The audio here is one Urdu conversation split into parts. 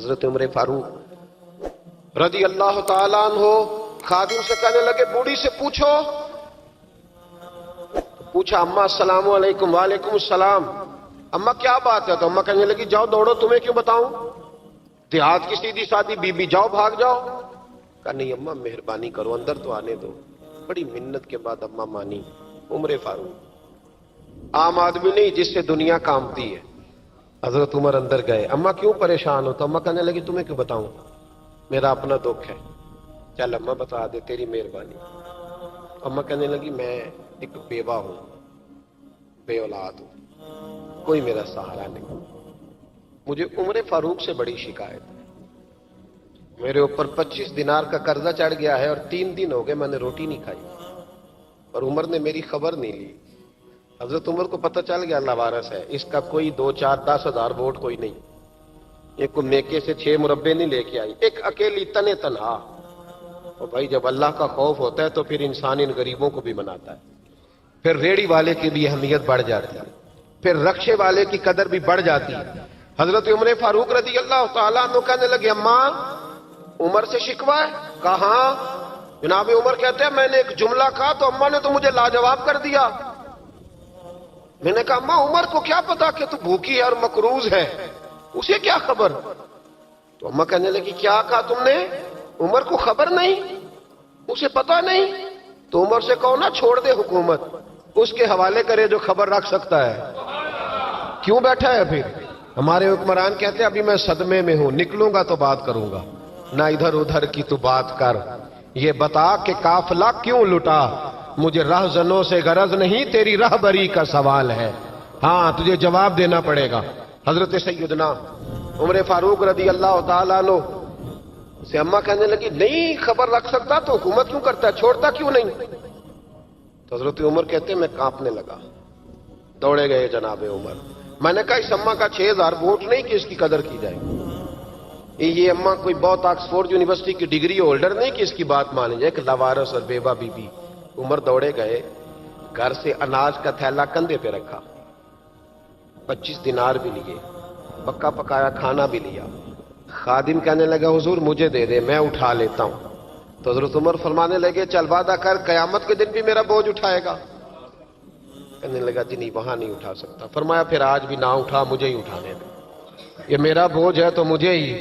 حضرت عمر فاروق رضی اللہ تعالیٰ عنہ خادم سے کہنے لگے بوڑھی سے پوچھو. پوچھا اما السلام علیکم. وعلیکم السلام. اما کیا بات ہے؟ تو اما کہنے لگی جاؤ دوڑو, تمہیں کیوں بتاؤں, دیہات کی سیدھی سادی بی بی, جاؤ بھاگ جاؤ. کہا نہیں اما مہربانی کرو اندر تو آنے دو. بڑی منت کے بعد اما مانی. عمر فاروق عام آدمی نہیں جس سے دنیا کامتی ہے. حضرت عمر اندر گئے. اما کیوں پریشان ہو؟ تو اما کہنے لگی تمہیں کیوں بتاؤں, میرا اپنا دکھ ہے. چل اما بتا دے, تیری مہربانی. اما کہنے لگی میں ایک بیوہ ہوں, بے اولاد ہوں, کوئی میرا سہارا نہیں. مجھے عمر فاروق سے بڑی شکایت ہے. میرے اوپر 25 دینار کا قرضہ چڑھ گیا ہے اور 3 دن ہو گئے میں نے روٹی نہیں کھائی, اور عمر نے میری خبر نہیں لی. حضرت عمر کو پتہ چل گیا اللہ وارث ہے, اس کا کوئی 2 4 10 ہزار ووٹ کوئی نہیں. ایک کو میکے سے 6 مربے نہیں لے کے آئی, ایک اکیلی تنے تنہا. اور بھائی جب اللہ کا خوف ہوتا ہے تو پھر انسان ان غریبوں کو بھی مناتا ہے. پھر ریڑی والے کی بھی اہمیت بڑھ جاتی ہے, پھر رکشے والے کی قدر بھی بڑھ جاتی ہے. حضرت عمر فاروق رضی اللہ تعالیٰ عنہ کہنے لگے اماں عمر سے شکوہ ہے؟ کہاں؟ جناب عمر کہتے ہیں میں نے ایک جملہ کہا تو اماں نے تو مجھے لاجواب کر دیا. میں نے کہا اماں عمر کو کیا پتا کہ تو بھوکی ہے اور مقروض ہے, اسے کیا خبر؟ تو اماں کہنے لگی کیا کہا تم نے؟ عمر کو خبر نہیں, اسے پتا نہیں؟ تو عمر سے کہو نا چھوڑ دے حکومت, اس کے حوالے کرے جو خبر رکھ سکتا ہے. کیوں بیٹھا ہے پھر؟ ہمارے حکمران کہتے ہیں ابھی میں صدمے میں ہوں, نکلوں گا تو بات کروں گا. نہ ادھر ادھر کی تو بات کر, یہ بتا کہ قافلہ کیوں لٹا. مجھے رہزنوں سے غرض نہیں, تیری رہبری کا سوال ہے. ہاں تجھے جواب دینا پڑے گا. حضرت سیدنا عمر فاروق رضی اللہ تعالیٰ عنہ سے اماں کہنے لگی نہیں خبر رکھ سکتا تو حکومت کیوں کرتا ہے, چھوڑتا کیوں نہیں؟ تو حضرت عمر کہتے ہیں میں کانپنے لگا. دوڑے گئے جناب عمر. میں نے کہا اس اماں کا 6000 ووٹ نہیں کہ اس کی قدر کی جائے. یہ اماں کوئی بہت آکسفورڈ یونیورسٹی کی ڈگری ہولڈر نہیں کہ اس کی بات مانی جائے. کہ لاوارث اور بیوہ بی بی. عمر دوڑے گئے, گھر سے اناج کا تھیلا کندھے پہ رکھا, 25 دینار بھی لیے, پکا پکایا کھانا بھی لیا. خادم کہنے لگا حضور مجھے دے دے میں اٹھا لیتا ہوں. تو حضرت عمر فرمانے لگے چل وعدہ کر قیامت کے دن بھی میرا بوجھ اٹھائے گا. کہنے لگا جی نہیں وہاں نہیں اٹھا سکتا. فرمایا پھر آج بھی نہ اٹھا, مجھے ہی اٹھانے دے, یہ میرا بوجھ ہے تو مجھے ہی.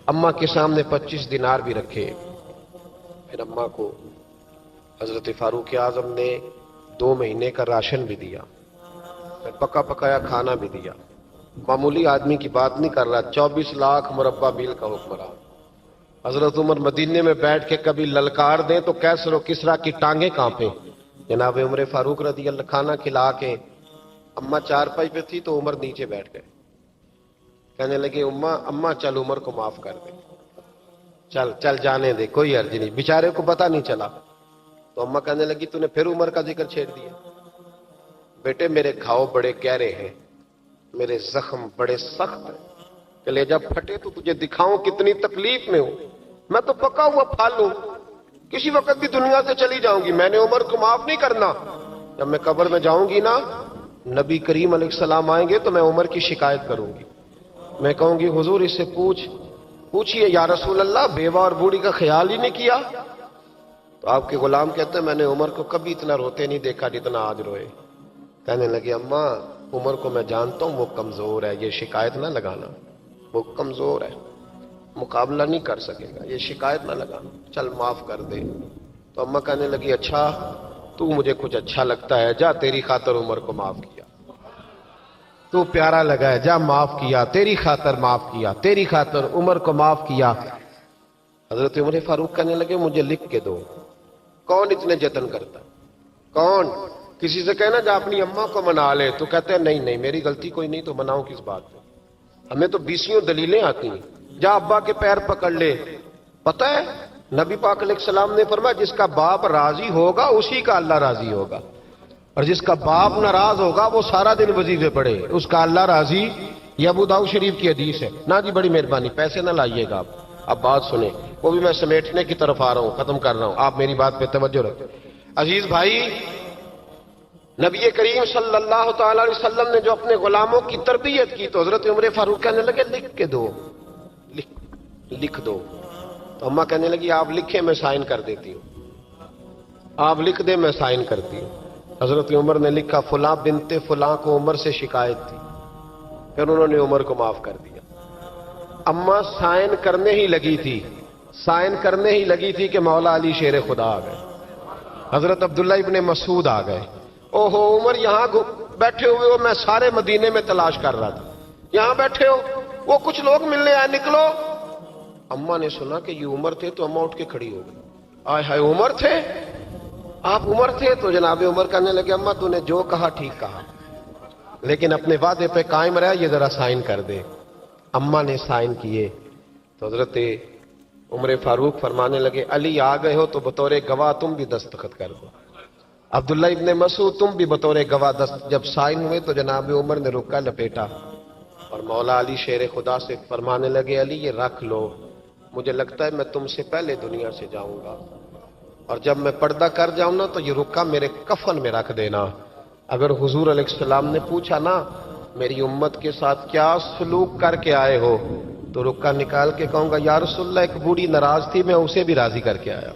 اماں کے سامنے 25 دینار بھی رکھے. پھر اماں کو حضرت فاروق اعظم نے 2 مہینے کا راشن بھی دیا, پھر پکا پکایا کھانا بھی دیا. معمولی آدمی کی بات نہیں کر رہا, 24 لاکھ مربع میل کا حکمران. حضرت عمر مدینے میں بیٹھ کے کبھی للکار دیں تو کیسر و کسرا کی ٹانگیں کانپیں. جناب عمر فاروق رضی اللہ کھانا کھلا کے اماں چارپائی پہ تھی تو عمر نیچے بیٹھ گئے. کہنے لگے اماں چل عمر کو معاف کر دے, چل چل جانے دے, کوئی عرض نہیں, بیچارے کو پتہ نہیں چلا. تو اماں کہنے لگی تو نے پھر عمر کا ذکر چھیڑ دیا. بیٹے میرے گھاؤ بڑے گہرے ہیں, میرے زخم بڑے سخت ہیں, کلیجہ پھٹے تو تجھے دکھاؤں کتنی تکلیف میں ہوں. میں تو پکا ہوا پھال ہوں, کسی وقت بھی دنیا سے چلی جاؤں گی. میں نے عمر کو معاف نہیں کرنا. جب میں قبر میں جاؤں گی نا, نبی کریم علیہ السلام آئیں گے تو میں عمر کی شکایت کروں گی. میں کہوں گی حضور اس سے پوچھئے یا رسول اللہ بیوہ اور بوڑھی کا خیال ہی نہیں کیا. تو آپ کے غلام کہتے ہیں میں نے عمر کو کبھی اتنا روتے نہیں دیکھا جتنا آج روئے. کہنے لگے اماں عمر کو میں جانتا ہوں وہ کمزور ہے, یہ شکایت نہ لگانا, وہ کمزور ہے, مقابلہ نہیں کر سکے گا, یہ شکایت نہ لگانا, چل معاف کر دے. تو اماں کہنے لگی اچھا تو مجھے کچھ اچھا لگتا ہے, جا تیری خاطر عمر کو معاف کیا, تو پیارا لگا ہے, جا معاف کیا, تیری خاطر معاف کیا, تیری خاطر عمر کو معاف کیا. حضرت عمر فاروق کہنے لگے مجھے لکھ کے دو. کون اتنے جتن کرتا, کون؟ کسی سے کہنا جا اپنی اماں کو منا لے, تو کہتے ہیں نہیں میری غلطی کوئی نہیں تو مناؤں کس بات پہ, ہمیں تو 20 دلیلیں آتی ہیں. جا ابا کے پیر پکڑ لے. پتہ ہے نبی پاک علیہ السلام نے فرمایا جس کا باپ راضی ہوگا اسی کا اللہ راضی ہوگا, اور جس کا باپ ناراض ہوگا وہ سارا دن وظیفے پڑھے, اس کا اللہ راضی. یہ ابو داؤد شریف کی حدیث ہے. نا جی بڑی مہربانی, پیسے نہ لائیے گا آپ. اب بات سنیں, وہ بھی میں سمیٹنے کی طرف آ رہا ہوں, ختم کر رہا ہوں, آپ میری بات پہ توجہ رکھیں. عزیز بھائی, نبی کریم صلی اللہ تعالی علیہ وسلم نے جو اپنے غلاموں کی تربیت کی تو حضرت عمر فاروق کہنے لگے لکھ کے دو, لکھ. لکھ دو. تو اماں کہنے لگی آپ لکھیں میں سائن کر دیتی ہوں. آپ لکھ دیں میں سائن کرتی ہوں. حضرت عمر نے لکھا فلاں بنت فلاں کو عمر سے شکایت تھی. پھر انہوں نے عمر کو معاف کر دیا. اماں سائن کرنے ہی لگی تھی، سائن کرنے ہی لگی تھی کہ مولا علی شیر خدا آ گئے. حضرت عبداللہ ابن مسعود آ گئے. اوہو عمر یہاں بیٹھے ہوئے ہو، میں سارے مدینے میں تلاش کر رہا تھا، یہاں بیٹھے ہو، وہ کچھ لوگ ملنے آئے، نکلو. اماں نے سنا کہ یہ عمر تھے تو اماں اٹھ کے کھڑی ہو گئی. آئے ہائے عمر تھے، آپ عمر تھے؟ تو جناب عمر کہنے لگے اماں تو نے جو کہا ٹھیک کہا، لیکن اپنے وعدے پہ قائم رہا، یہ ذرا سائن کر دے. اماں نے سائن کیے تو حضرت عمر فاروق فرمانے لگے علی آ گئے ہو تو بطور گواہ تم بھی دستخط کر دو. عبداللہ ابن مسعود تم بھی بطور گواہ جب سائن ہوئے تو جناب عمر نے رکا لپیٹا اور مولا علی شیر خدا سے فرمانے لگے علی یہ رکھ لو، مجھے لگتا ہے میں تم سے پہلے دنیا سے جاؤں گا، اور جب میں پردہ کر جاؤں نا تو یہ رکا میرے کفن میں رکھ دینا. اگر حضور علیہ السلام نے پوچھا نا میری امت کے ساتھ کیا سلوک کر کے آئے ہو، تو رکا نکال کے کہوں گا یا رسول اللہ ایک بوڑھی ناراض تھی میں اسے بھی راضی کر کے آیا.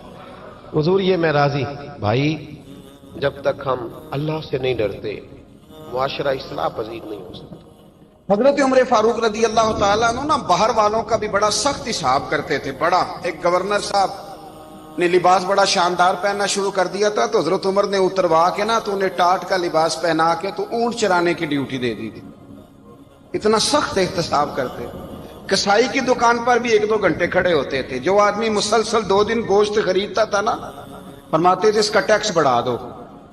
حضور یہ میں راضی. بھائی جب تک ہم اللہ سے نہیں ڈرتے معاشرہ اصلاح پذیر نہیں ہو سکتا. حضرت عمر فاروق رضی اللہ تعالیٰ عنہ نا باہر والوں کا بھی بڑا سخت حساب کرتے تھے. بڑا ایک گورنر صاحب نے لباس بڑا شاندار پہننا شروع کر دیا تھا تو حضرت عمر نے اتروا کے نا تو انہیں ٹاٹ کا لباس پہنا کے تو اونٹ چرانے کی ڈیوٹی دے دی تھی. اتنا سخت احتساب کرتے. کسائی کی دکان پر بھی 1-2 گھنٹے کھڑے ہوتے تھے. جو آدمی مسلسل 2 دن گوشت خریدتا تھا نا فرماتے تھے اس کا ٹیکس بڑھا دو،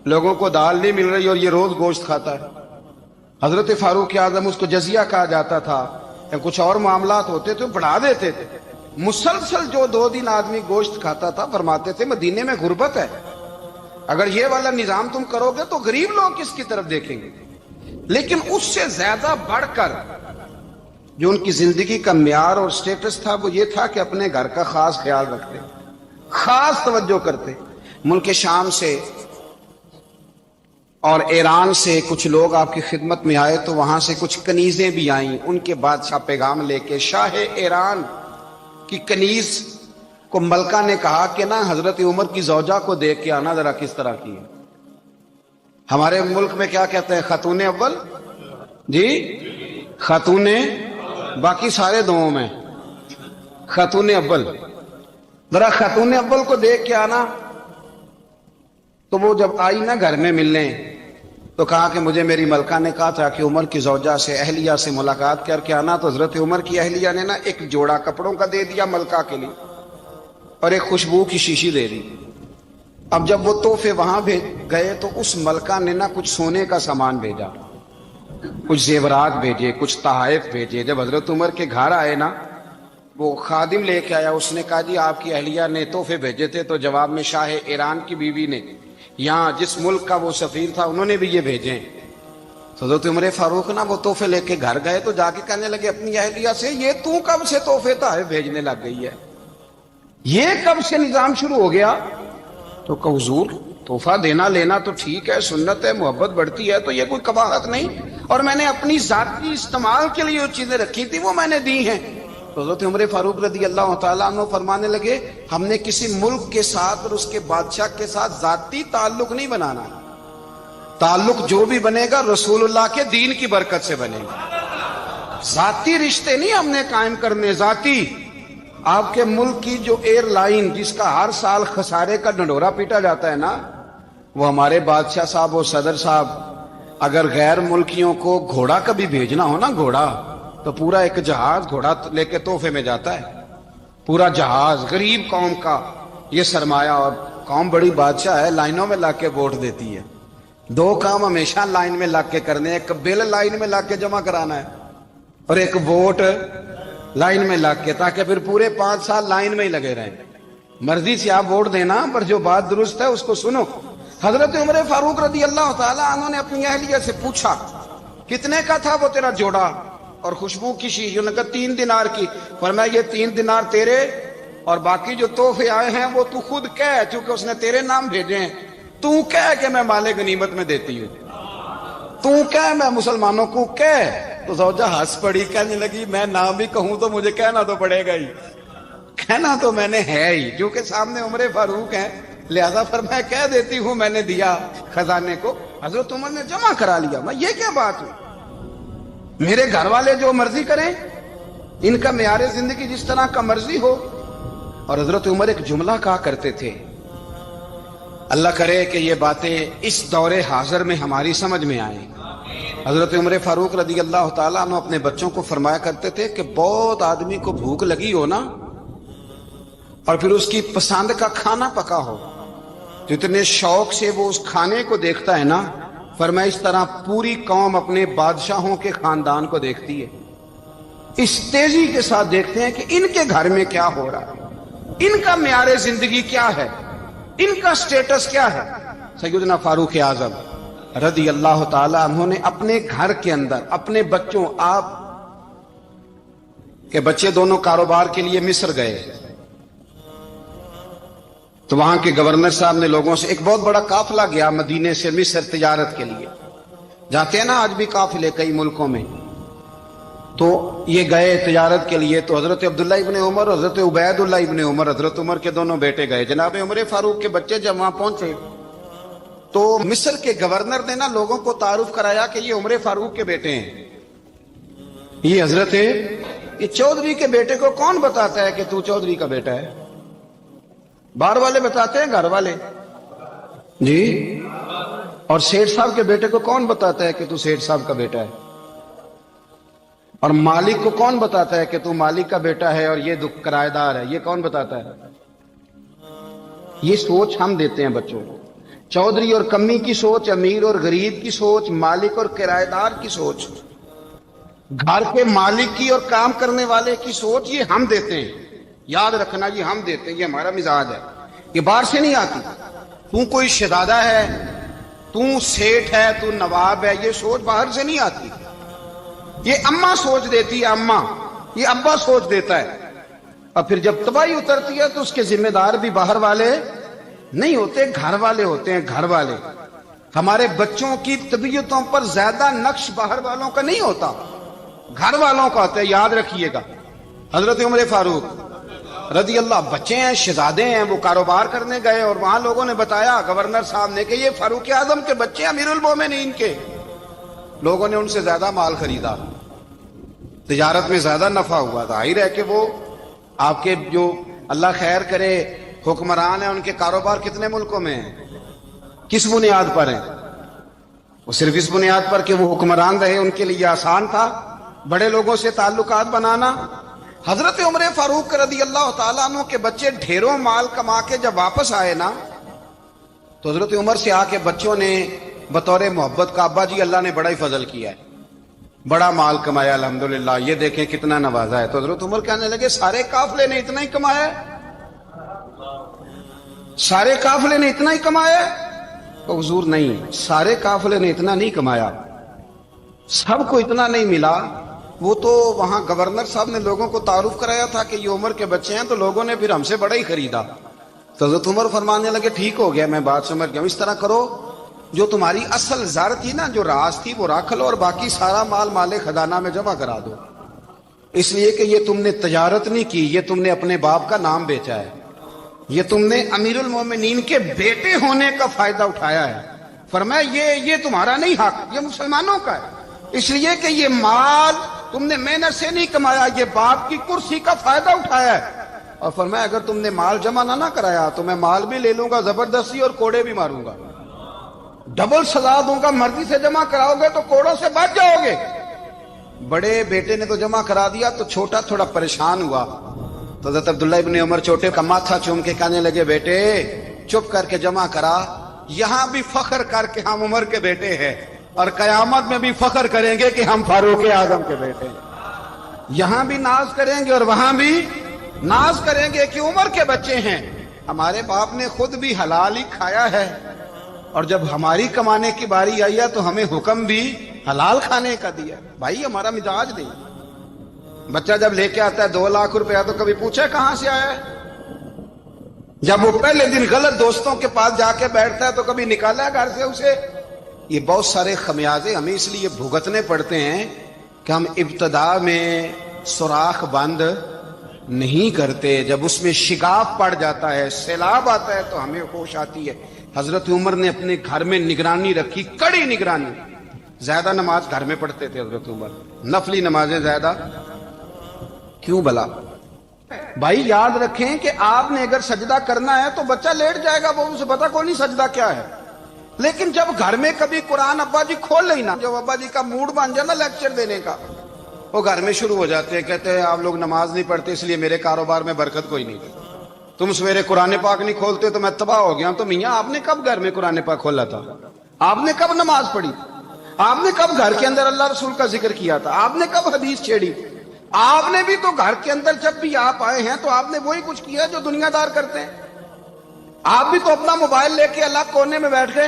لوگوں کو دال نہیں مل رہی اور یہ روز گوشت کھاتا ہے. حضرت فاروق اعظم اس کو جزیہ کہا جاتا تھا یا کچھ اور معاملات ہوتے تھے بڑھا دیتے تھے. مسلسل جو 2 دن آدمی گوشت کھاتا تھا فرماتے تھے مدینے میں غربت ہے، اگر یہ والا نظام تم کرو گے تو غریب لوگ کس کی طرف دیکھیں گے. لیکن اس سے زیادہ بڑھ کر جو ان کی زندگی کا معیار اور سٹیٹس تھا وہ یہ تھا کہ اپنے گھر کا خاص خیال رکھتے، خاص توجہ کرتے. ملک شام سے اور ایران سے کچھ لوگ آپ کی خدمت میں آئے تو وہاں سے کچھ کنیزیں بھی آئیں. ان کے بادشاہ پیغام لے کے شاہ ایران کی کنیز کو ملکہ نے کہا کہ نا حضرت عمر کی زوجہ کو دیکھ کے آنا ذرا کس طرح کی ہے. ہمارے ملک میں کیا کہتے ہیں خاتون اول، جی خاتون، باقی سارے دووں میں خاتون اول. ذرا خاتون اول کو دیکھ کے آنا. تو وہ جب آئی نا گھر میں ملنے تو کہا کہ مجھے میری ملکہ نے کہا تھا کہ عمر کی زوجہ سے اہلیہ سے ملاقات کر کے آنا. تو حضرت عمر کی اہلیہ نے نا ایک جوڑا کپڑوں کا دے دیا ملکہ کے لیے اور ایک خوشبو کی شیشی دے دی. اب جب وہ تحفے وہاں گئے تو اس ملکہ نے نا کچھ سونے کا سامان بھیجا، کچھ زیورات بھیجے، کچھ تحائف بھیجے. جب حضرت عمر کے گھر آئے نا وہ خادم لے کے آیا، اس نے کہا جی آپ کی اہلیہ نے تحفے بھیجے تھے. تو جواب میں شاہ ایران کی بیوی نے یہاں جس ملک کا وہ سفیر تھا انہوں نے بھی یہ بھیجے. تو حضرت عمر فاروق نا وہ تحفے لے کے گھر گئے تو جا کے کہنے لگے اپنی اہلیہ سے یہ تو کب سے تحفے تحائف بھیجنے لگ گئی ہے، یہ کب سے نظام شروع ہو گیا؟ تو کہ حضور تحفہ دینا لینا تو ٹھیک ہے، سنت ہے، محبت بڑھتی ہے، تو یہ کوئی قباحت نہیں، اور میں نے اپنی ذاتی استعمال کے لیے جو چیزیں رکھی تھی وہ میں نے دی ہیں. تو حضرت عمر فاروق رضی اللہ تعالیٰ عنہ فرمانے لگے ہم نے کسی ملک کے ساتھ اور اس کے بادشاہ کے ساتھ ذاتی تعلق نہیں بنانا، تعلق جو بھی بنے گا رسول اللہ کے دین کی برکت سے بنے گا. ذاتی رشتے نہیں ہم نے قائم کرنے. ذاتی آپ کے ملک کی جو ایئر لائن جس کا ہر سال خسارے کا ڈنڈورا پیٹا جاتا ہے نا، وہ ہمارے بادشاہ صاحب اور صدر صاحب اگر غیر ملکیوں کو گھوڑا کبھی بھیجنا ہو نا، گھوڑا، تو پورا ایک جہاز گھوڑا لے کے تحفے میں جاتا ہے. پورا جہاز غریب قوم کا یہ سرمایہ، اور قوم بڑی بادشاہ ہے، لائنوں میں لگ کے ووٹ دیتی ہے. 2 کام ہمیشہ لائن میں لگ کے کرنے، ایک بل لائن میں لگ کے جمع کرانا ہے اور ایک ووٹ لائن میں لگ کے، تاکہ پھر پورے 5 سال لائن میں ہی لگے رہیں. مرضی سے آپ ووٹ دینا پر جو بات درست ہے اس کو سنو. حضرت عمر فاروق رضی اللہ تعالیٰ عنہ نے اپنی اہلیہ سے پوچھا کتنے کا تھا وہ تیرا جوڑا اور خوشبو کی شیشی؟ انہوں نے کہا 3 دینار کی. فرمایا یہ 3 دینار تیرے اور باقی جو تحفے آئے ہیں وہ تو خود کہہ، چونکہ اس نے تیرے نام بھیجے ہیں، تو کہہ کہ میں مال غنیمت میں دیتی ہوں، تو کہہ میں مسلمانوں کو کہہ. تو زوجہ ہنس پڑی، کہنے لگی میں نہ بھی کہوں تو مجھے کہنا تو پڑے گا ہی. کہنا تو میں نے ہے ہی، جو کہ سامنے عمر فاروق ہے، لہذا فرمایا کہہ دیتی ہوں میں نے دیا خزانے کو۔ حضرت عمر نے جمع کرا لیا۔ میں یہ کیا بات ہے، میرے گھر والے جو مرضی کریں، ان کا معیار زندگی جس طرح کا مرضی ہو۔ اور حضرت عمر ایک جملہ کہا کرتے تھے، اللہ کرے کہ یہ باتیں اس دور حاضر میں ہماری سمجھ میں آئیں۔ حضرت عمر فاروق رضی اللہ تعالیٰ عنہ اپنے بچوں کو فرمایا کرتے تھے کہ بہت آدمی کو بھوک لگی ہو نا، اور پھر اس کی پسند کا کھانا پکا ہو، تو اتنے شوق سے وہ اس کھانے کو دیکھتا ہے نا، فرمایا اس طرح پوری قوم اپنے بادشاہوں کے خاندان کو دیکھتی ہے، اس تیزی کے ساتھ دیکھتے ہیں کہ ان کے گھر میں کیا ہو رہا ہے، ان کا معیار زندگی کیا ہے، ان کا سٹیٹس کیا ہے۔ سیدنا فاروق اعظم رضی اللہ تعالی عنہ نے اپنے گھر کے اندر اپنے بچوں، آپ کے بچے دونوں کاروبار کے لیے مصر گئے، تو وہاں کے گورنر صاحب نے لوگوں سے، ایک بہت بڑا قافلہ گیا مدینے سے مصر تجارت کے لیے، جاتے ہیں نا آج بھی قافلے کئی ملکوں میں، تو یہ گئے تجارت کے لیے، تو حضرت عبداللہ ابن عمر، حضرت عبید اللہ ابن عمر، حضرت عمر کے دونوں بیٹے گئے۔ جناب عمر فاروق کے بچے جب وہاں پہنچے تو مصر کے گورنر نے نا لوگوں کو تعارف کرایا کہ یہ عمر فاروق کے بیٹے ہیں، یہ حضرت یہ چودھری کے بیٹے کو کون بتاتا ہے کہ تو چودھری کا بیٹا ہے؟ باہر والے بتاتے ہیں، گھر والے جی؟ اور سیٹھ صاحب کے بیٹے کو کون بتاتا ہے کہ تو سیٹھ صاحب کا بیٹا ہے؟ اور مالک کو کون بتاتا ہے کہ تو مالک کا بیٹا ہے اور یہ کرایہ دار ہے؟ یہ کون بتاتا ہے؟ یہ سوچ ہم دیتے ہیں بچوں کو، چودھری اور کمی کی سوچ، امیر اور غریب کی سوچ، مالک اور کرایہ دار کی سوچ، گھر کے مالک کی اور کام کرنے والے کی سوچ، یہ ہم دیتے ہیں۔ یاد رکھنا، یہ ہم دیتے ہیں، یہ ہمارا مزاج ہے، یہ باہر سے نہیں آتی۔ تو کوئی شہزادہ ہے، تو سیٹھ ہے، تو نواب ہے، یہ سوچ باہر سے نہیں آتی، یہ اماں سوچ دیتی ہے، اماں، یہ ابا سوچ دیتا ہے۔ اور پھر جب تباہی اترتی ہے تو اس کے ذمہ دار بھی باہر والے نہیں ہوتے، گھر والے ہوتے ہیں، گھر والے۔ ہمارے بچوں کی طبیعتوں پر زیادہ نقش باہر والوں کا نہیں ہوتا، گھر والوں کا ہوتا ہے، یاد رکھیے گا۔ حضرت عمر فاروق رضی اللہ، بچے ہیں، شہزادے ہیں، وہ کاروبار کرنے گئے اور وہاں لوگوں نے بتایا گورنر صاحب نے کہ یہ فاروق اعظم کے بچے، امیر المومنین کے۔ لوگوں نے ان سے زیادہ مال خریدا، تجارت میں زیادہ نفع ہوا، ظاہر ہے کہ وہ آپ کے جو اللہ خیر کرے حکمران ہیں، ان کے کاروبار کتنے ملکوں میں ہیں، کس بنیاد پر ہیں؟ وہ صرف اس بنیاد پر کہ وہ حکمران رہے، ان کے لیے آسان تھا بڑے لوگوں سے تعلقات بنانا۔ حضرت عمر فاروق رضی اللہ تعالیٰ عنہ کے بچے ڈھیروں مال کما کے جب واپس آئے نا، تو حضرت عمر سے آ کے بچوں نے بطور محبت کا، ابا جی اللہ نے بڑا ہی فضل کیا ہے، بڑا مال کمایا الحمدللہ، یہ دیکھیں کتنا نوازا ہے۔ تو حضرت عمر کہنے لگے سارے قافلے نے اتنا ہی کمایا ہے؟ سارے قافلے نے اتنا ہی کمایا ہے؟ تو حضور نہیں، سارے قافلے نے اتنا نہیں کمایا، سب کو اتنا نہیں ملا۔ وہ تو وہاں گورنر صاحب نے لوگوں کو تعارف کرایا تھا کہ یہ عمر کے بچے ہیں، تو لوگوں نے پھر ہم سے بڑا ہی خریدا۔ تو حضرت عمر فرمانے لگے ٹھیک ہو گیا، میں بات سمجھ گیا، اس طرح کرو، جو تمہاری اصل زر تھی نا، جو راز تھی، وہ رکھ لو اور باقی سارا مال مال خزانہ میں جمع کرا دو، اس لیے کہ یہ تم نے تجارت نہیں کی، یہ تم نے اپنے باپ کا نام بیچا ہے، یہ تم نے امیر المومنین کے بیٹے ہونے کا فائدہ اٹھایا ہے۔ فرمایا یہ تمہارا نہیں حق، یہ مسلمانوں کا ہے، اس لیے کہ یہ مال تم نے محنت سے نہیں کمایا، یہ باپ کی کرسی کا فائدہ اٹھایا ہے۔ اور فرمایا اگر تم نے مال جمع نہ کرایا تو میں مال بھی لے لوں گا زبردستی اور کوڑے بھی ماروں گا، ڈبل سزا دوں گا، مرضی سے جمع کراؤ گے تو کوڑوں سے بچ جاؤ گے۔ بڑے بیٹے نے تو جمع کرا دیا، تو چھوٹا تھوڑا پریشان ہوا، تو حضرت عبداللہ ابن عمر چھوٹے کا ماتھا چوم کے کہنے لگے بیٹے چپ کر کے جمع کرا، یہاں بھی فخر کر کے ہم عمر کے بیٹے ہیں، اور قیامت میں بھی فخر کریں گے کہ ہم فاروق اعظم کے بیٹے ہیں، یہاں بھی ناز کریں گے اور وہاں بھی ناز کریں گے کہ عمر کے بچے ہیں۔ ہمارے باپ نے خود بھی حلال ہی کھایا ہے، اور جب ہماری کمانے کی باری آئی ہے تو ہمیں حکم بھی حلال کھانے کا دیا۔ بھائی ہمارا مزاج نہیں، بچہ جب لے کے آتا ہے 2 لاکھ روپیہ تو کبھی پوچھا کہاں سے آیا ہے؟ جب وہ پہلے دن غلط دوستوں کے پاس جا کے بیٹھتا ہے تو کبھی نکالا ہے گھر سے اسے؟ یہ بہت سارے خمیازے ہمیں اس لیے بھگتنے پڑتے ہیں کہ ہم ابتدا میں سوراخ بند نہیں کرتے. جب اس میں شگاف پڑ جاتا ہے, سیلاب آتا ہے, تو ہمیں ہوش آتی ہے. حضرت عمر نے اپنے گھر میں نگرانی رکھی, کڑی نگرانی. زیادہ نماز گھر میں پڑھتے تھے حضرت عمر, نفلی نمازیں زیادہ کیوں بلا؟ بھائی یاد رکھیں کہ آپ نے اگر سجدہ کرنا ہے تو بچہ لیٹ جائے گا, وہ اسے پتا کوئی نہیں سجدہ کیا ہے. لیکن جب گھر میں کبھی قرآن ابا جی کھول لئی نا, جب ابا جی کا موڈ بن جائے نا لیکچر دینے کا, وہ گھر میں شروع ہو جاتے ہیں, کہتے ہیں آپ لوگ نماز نہیں پڑھتے اس لیے میرے کاروبار میں برکت کوئی نہیں. تم سویرے قرآن پاک نہیں کھولتے تو میں تباہ ہو گیا. تو میاں آپ نے کب گھر میں قرآن پاک کھولا تھا؟ آپ نے کب نماز پڑھی؟ آپ نے کب گھر کے اندر اللہ رسول کا ذکر کیا تھا؟ آپ نے کب حدیث چھیڑی؟ آپ نے بھی تو گھر کے اندر جب بھی آپ آئے ہیں تو آپ نے وہی کچھ کیا جو دنیا دار کرتے ہیں. آپ بھی تو اپنا موبائل لے کے الگ کونے میں بیٹھ گئے.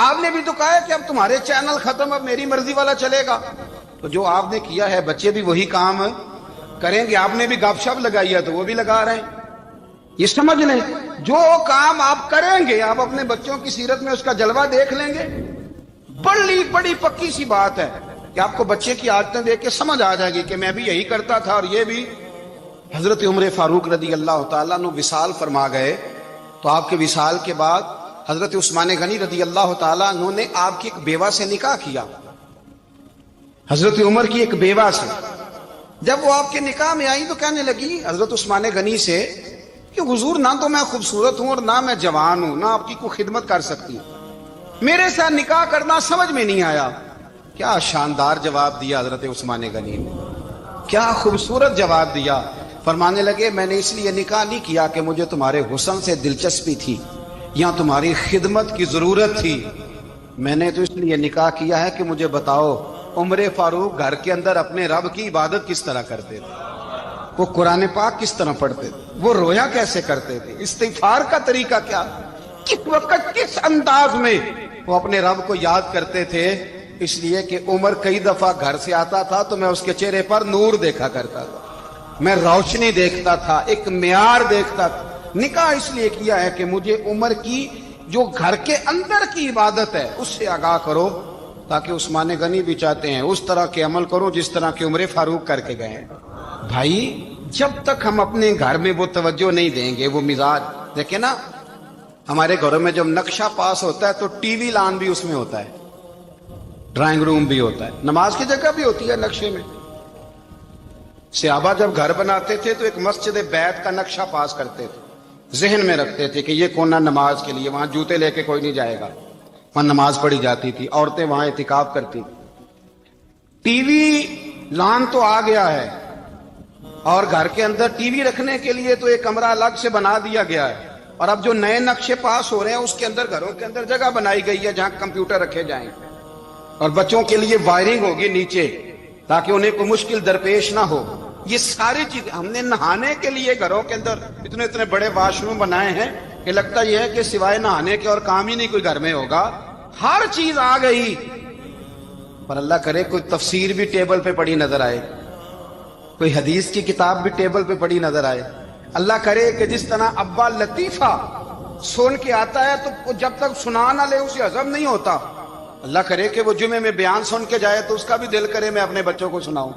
آپ نے بھی تو کہا ہے کہ اب تمہارے چینل ختم, اب میری مرضی والا چلے گا. تو جو آپ نے کیا ہے بچے بھی وہی کام کریں گے. آپ نے بھی گپ شپ لگائی ہے تو وہ بھی لگا رہے ہیں. یہ سمجھ لیں, جو کام آپ کریں گے آپ اپنے بچوں کی سیرت میں اس کا جلوہ دیکھ لیں گے. بڑی پکی سی بات ہے کہ آپ کو بچے کی عادتیں دیکھ کے سمجھ آ جائے گی کہ میں بھی یہی کرتا تھا اور یہ بھی. حضرت عمر فاروق رضی اللہ تعالیٰ عنہ وصال فرما گئے, تو آپ کے وصال کے بعد حضرت عثمان غنی رضی اللہ تعالیٰ عنہ نے آپ کی ایک بیوہ سے نکاح کیا, حضرت عمر کی ایک بیوہ سے. جب وہ آپ کے نکاح میں آئی تو کہنے لگی حضرت عثمان غنی سے کہ حضور نہ تو میں خوبصورت ہوں اور نہ میں جوان ہوں, نہ آپ کی کوئی خدمت کر سکتی ہوں, میرے ساتھ نکاح کرنا سمجھ میں نہیں آیا. کیا شاندار جواب دیا حضرت عثمان غنی نے, کیا خوبصورت جواب دیا. فرمانے لگے میں نے اس لیے نکاح نہیں کیا کہ مجھے تمہارے حسن سے دلچسپی تھی یا تمہاری خدمت کی ضرورت تھی, میں نے تو اس لیے نکاح کیا ہے کہ مجھے بتاؤ عمر فاروق گھر کے اندر اپنے رب کی عبادت کس طرح کرتے تھے, وہ قرآن پاک کس طرح پڑھتے تھے, وہ رویا کیسے کرتے تھے, استغفار کا طریقہ کیا, کس وقت کس انداز میں وہ اپنے رب کو یاد کرتے تھے. اس لیے کہ عمر کئی دفعہ گھر سے آتا تھا تو میں اس کے چہرے پر نور دیکھا کرتا تھا, میں روشنی دیکھتا تھا, ایک معیار دیکھتا تھا. نکاح اس لیے کیا ہے کہ مجھے عمر کی جو گھر کے اندر کی عبادت ہے اس سے آگاہ کرو, تاکہ عثمان غنی بھی چاہتے ہیں اس طرح کے عمل کرو جس طرح کہ عمر فاروق کر کے گئے. بھائی جب تک ہم اپنے گھر میں وہ توجہ نہیں دیں گے, وہ مزاج دیکھیں نا, ہمارے گھروں میں جب نقشہ پاس ہوتا ہے تو ٹی وی لان بھی اس میں ہوتا ہے, ڈرائنگ روم بھی ہوتا ہے, نماز کی جگہ بھی ہوتی ہے نقشے میں. صحابہ جب گھر بناتے تھے تو ایک مسجد بیت کا نقشہ پاس کرتے تھے, ذہن میں رکھتے تھے کہ یہ کونا نماز کے لیے, وہاں جوتے لے کے کوئی نہیں جائے گا, وہاں نماز پڑھی جاتی تھی, عورتیں وہاں اعتکاف کرتی. ٹی وی لان تو آ گیا ہے اور گھر کے اندر ٹی وی رکھنے کے لیے تو ایک کمرہ الگ سے بنا دیا گیا ہے, اور اب جو نئے نقشے پاس ہو رہے ہیں اس کے اندر گھروں کے اندر جگہ بنائی گئی ہے جہاں کمپیوٹر رکھے جائیں, اور بچوں کے لیے وائرنگ ہوگی نیچے تاکہ انہیں کوئی مشکل درپیش نہ ہو. یہ ساری چیز ہم نے نہانے کے لیے گھروں کے اندر اتنے بڑے واش روم بنائے ہیں کہ لگتا یہ ہے کہ سوائے نہانے کے اور کام ہی نہیں کوئی گھر میں ہوگا. ہر چیز آ گئی, پر اللہ کرے کوئی تفسیر بھی ٹیبل پہ پڑی نظر آئے, کوئی حدیث کی کتاب بھی ٹیبل پہ پڑی نظر آئے. اللہ کرے کہ جس طرح ابا لطیفہ سن کے آتا ہے تو جب تک سنا نہ لے اسے ہضم نہیں ہوتا. اللہ کرے کہ وہ جمعے میں بیان سن کے جائے تو اس کا بھی دل کرے میں اپنے بچوں کو سناؤں.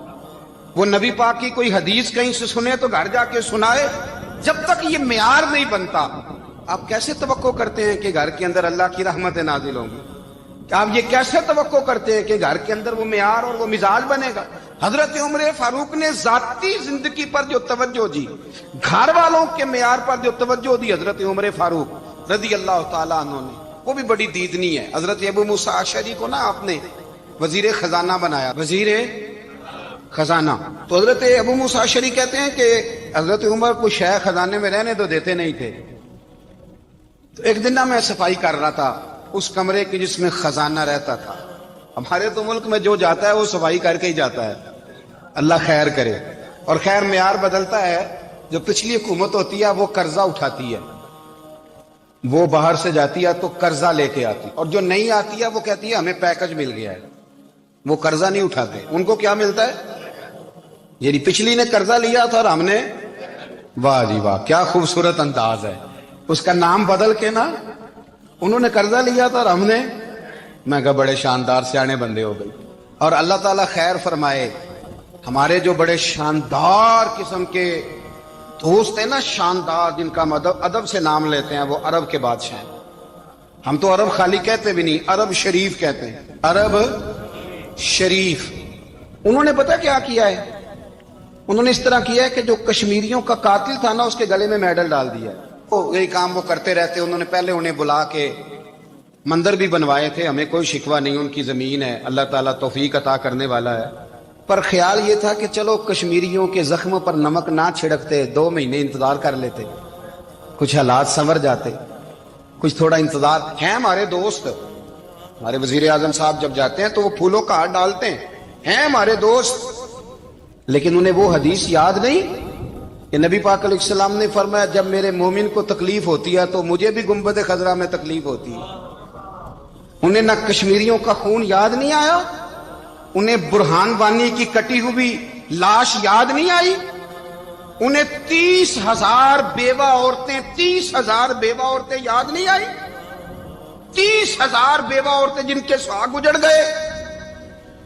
وہ نبی پاک کی کوئی حدیث کہیں سے سنے تو گھر جا کے سنائے. جب تک یہ معیار نہیں بنتا آپ کیسے توقع کرتے ہیں کہ گھر کے اندر اللہ کی رحمتیں نازل ہوں گی؟ آپ یہ کیسے توقع کرتے ہیں کہ گھر کے اندر وہ معیار اور وہ مزاج بنے گا؟ حضرت عمر فاروق نے ذاتی زندگی پر جو توجہ دی, گھر والوں کے معیار پر جو توجہ دی حضرت عمر فاروق رضی اللہ تعالیٰ عنہ نے, وہ بھی بڑی دیدنی ہے. حضرت ابو موسیٰ اشعری کو نا آپ نے وزیر خزانہ بنایا, وزیر خزانہ. تو حضرت ابو موسیٰ اشعری کہتے ہیں کہ حضرت عمر کو شے خزانے میں رہنے تو دیتے نہیں تھے. تو ایک دن میں صفائی کر رہا تھا اس کمرے کی جس میں خزانہ رہتا تھا. ہمارے تو ملک میں جو جاتا ہے وہ صفائی کر کے ہی جاتا ہے, اللہ خیر کرے. اور خیر معیار بدلتا ہے, جو پچھلی حکومت ہوتی ہے وہ قرضہ اٹھاتی ہے, وہ باہر سے جاتی ہے تو قرضہ لے کے آتی, اور جو نہیں آتی ہے وہ کہتی ہے ہمیں پیکج مل گیا ہے. وہ قرضہ نہیں اٹھاتے, ان کو کیا ملتا ہے؟ یعنی پچھلی نے قرضہ لیا تھا اور ہم نے, واہ جی واہ کیا خوبصورت انداز ہے. اس کا نام بدل کے نا, انہوں نے قرضہ لیا تھا اور ہم نے, میں کہا بڑے شاندار سیانے بندے ہو گئی. اور اللہ تعالیٰ خیر فرمائے, ہمارے جو بڑے شاندار قسم کے دوست ہے نا شاندار، جن کا ادب سے نام لیتے ہیں، وہ عرب کے بادشاہ ہیں۔ ہم تو عرب خالی کہتے بھی نہیں، عرب شریف کہتے ہیں، عرب شریف۔ انہوں نے پتہ کیا کیا ہے؟ انہوں نے اس طرح کیا ہے کہ جو کشمیریوں کا قاتل تھا نا، اس کے گلے میں میڈل ڈال دیا ہے۔ یہی کام وہ کرتے رہتے۔ انہوں نے پہلے انہیں بلا کے مندر بھی بنوائے تھے، ہمیں کوئی شکوہ نہیں، ان کی زمین ہے، اللہ تعالیٰ توفیق عطا کرنے والا ہے، پر خیال یہ تھا کہ چلو کشمیریوں کے زخموں پر نمک نہ چھڑکتے، 2 مہینے انتظار کر لیتے، کچھ حالات سنور جاتے، کچھ تھوڑا انتظار۔ ہیں ہمارے دوست، ہمارے وزیر اعظم صاحب جب جاتے ہیں تو وہ پھولوں کا ہار ڈالتے ہیں ہمارے دوست، لیکن انہیں وہ حدیث یاد نہیں کہ نبی پاک علیہ السلام نے فرمایا جب میرے مومن کو تکلیف ہوتی ہے تو مجھے بھی گنبد خضرا میں تکلیف ہوتی ہے۔ انہیں نہ کشمیریوں کا خون یاد نہیں آیا، انہیں برہان وانی کی کٹی ہوئی لاش یاد نہیں آئی، انہیں 30,000 بیوہ عورتیں 30,000 بیوہ عورتیں یاد نہیں آئی، 30,000 بیوہ عورتیں جن کے سہاگ اجڑ گئے،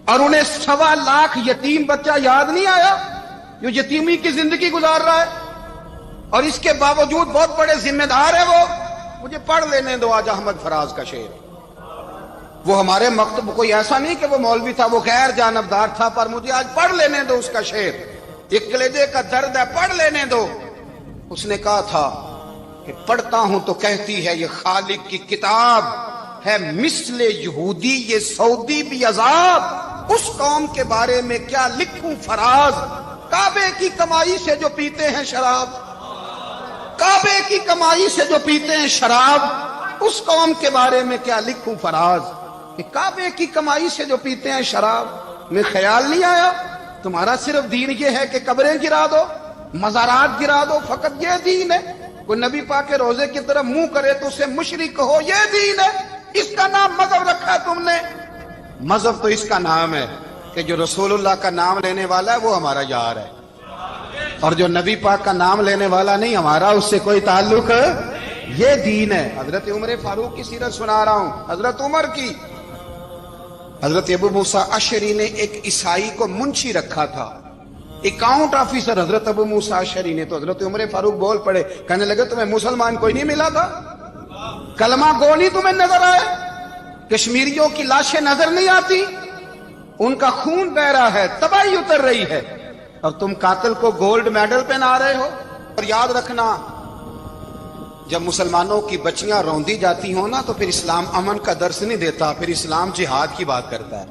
اور انہیں 1.25 لاکھ یتیم بچہ یاد نہیں آیا جو یتیمی کی زندگی گزار رہا ہے، اور اس کے باوجود بہت بڑے ذمہ دار ہے وہ۔ مجھے پڑھ لینے دو آج احمد فراز کا شعر، وہ ہمارے مکتب کوئی ایسا نہیں کہ وہ مولوی تھا، وہ غیر جانبدار تھا، پر مجھے آج پڑھ لینے دو اس کا شعر، ایک کلیجے کا درد ہے، پڑھ لینے دو۔ اس نے کہا تھا کہ پڑھتا ہوں تو کہتی ہے یہ خالق کی کتاب ہے، مثل یہودی یہ سعودی بھی عذاب، اس قوم کے بارے میں کیا لکھوں فراز، کعبے کی کمائی سے جو پیتے ہیں شراب، کعبے کی کمائی سے جو پیتے ہیں شراب، اس قوم کے بارے میں کیا لکھوں فراز، کہ کعبے کی کمائی سے جو پیتے ہیں شراب۔ میں خیال نہیں آیا تمہارا صرف دین یہ ہے کہ قبریں گرا دو، مزارات گرا دو، فقط یہ دین ہے؟ کوئی نبی پاک کے روزے کی طرف منہ کرے تو اسے مشرک کہو، یہ دین ہے؟ اس کا نام مذہب رکھا ہے تم نے؟ مذہب تو اس کا نام ہے کہ جو رسول اللہ کا نام لینے والا ہے وہ ہمارا یار ہے، اور جو نبی پاک کا نام لینے والا نہیں، ہمارا اس سے کوئی تعلق، یہ دین ہے۔ حضرت عمر فاروق کی سیرت سنا رہا ہوں، حضرت عمر کی۔ حضرت ابو موسیٰ اشعری نے ایک عیسائی کو منشی رکھا تھا، اکاؤنٹ آفیسر حضرت ابو موسیٰ اشعری نے۔ تو حضرت عمر فاروق بول پڑے، کہنے لگے تمہیں مسلمان کوئی نہیں ملا تھا؟ کلمہ گو نہیں تمہیں نظر آئے؟ کشمیریوں کی لاشیں نظر نہیں آتی؟ ان کا خون بہ رہا ہے، تباہی اتر رہی ہے، اور تم قاتل کو گولڈ میڈل پہنا رہے ہو؟ اور یاد رکھنا، جب مسلمانوں کی بچیاں روندی جاتی ہوں نا تو پھر اسلام امن کا درس نہیں دیتا، پھر اسلام جہاد کی بات کرتا ہے،